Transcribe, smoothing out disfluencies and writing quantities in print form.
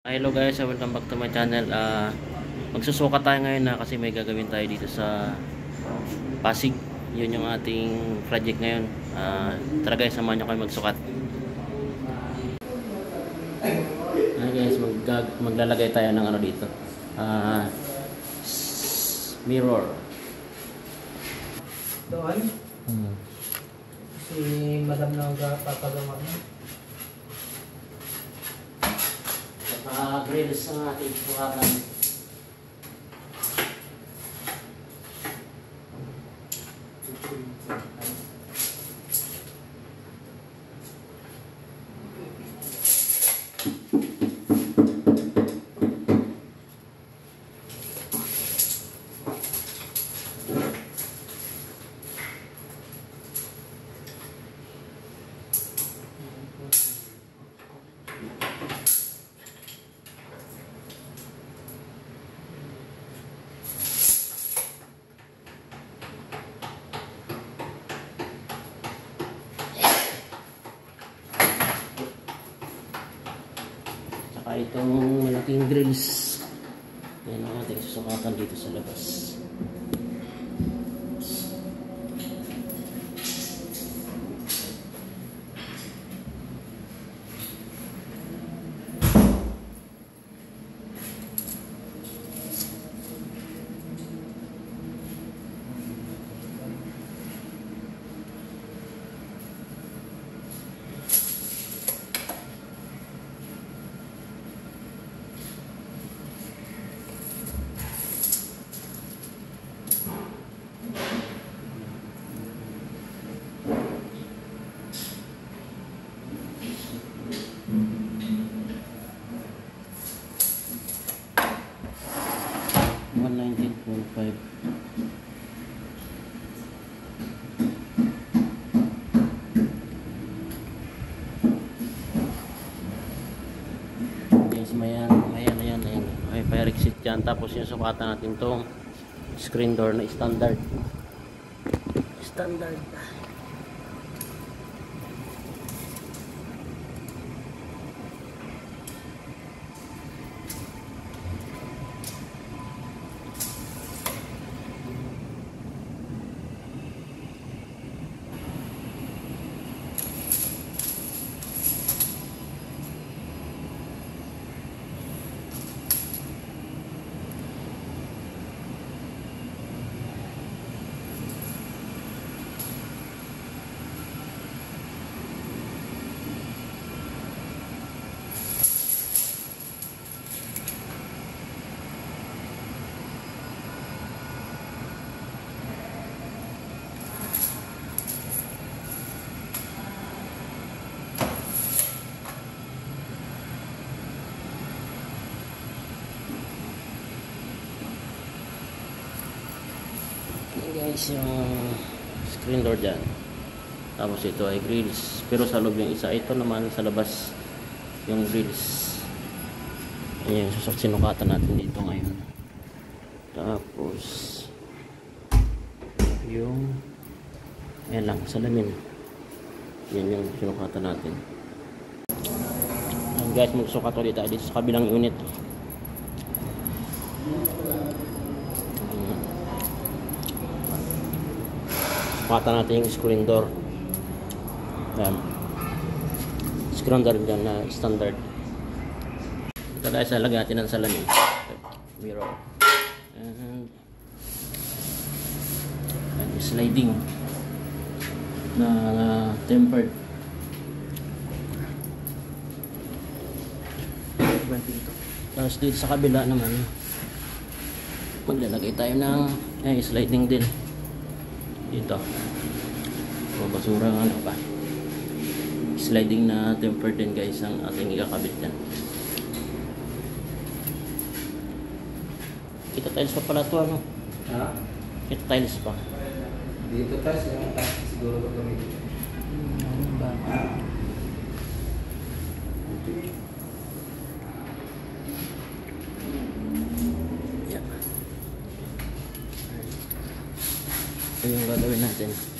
Hello guys, welcome back to my channel. Magsusukat tayo ngayon na kasi may gagawin tayo dito sa Pasig. Yun yung ating project ngayon. Tara guys, samahan nyo kayo magsukat. Guys, maglalagay tayo ng ano dito. Mirror. Doon? Si madam na papagawa niya. Grills ang ating sukatan. Itong malaking grills, yan ang ating susukatan dito sa labas. May fire exit dyan. Tapos yung sukatan natin tong screen door na standard. Guys, yung screen door dyan, tapos ito ay grills, pero sa loob yung isa, ito naman sa labas yung grills. Ayan yung sinukatan natin dito ngayon. Tapos yung ayan lang, salamin, yan yung sinukatan natin. Ayan guys, magsukat ulit tayo dito sa kabilang unit. Sukatan natin yung screen door. Ayan. Screen door dyan na standard. Ito guys, lagyan natin ng salamin. Mirror. And sliding na tempered. Tapos dito sa kabila naman, maglalagay tayo ng sliding din. Dito o basura ng ano pa, sliding na tempered din guys ang ating ikakabit yan. Kita tiles pa pala ito, ano? Ha? Kita tiles pa Dito tayo siguro ko gamitin. Ano ba? Ito yung gagawin natin.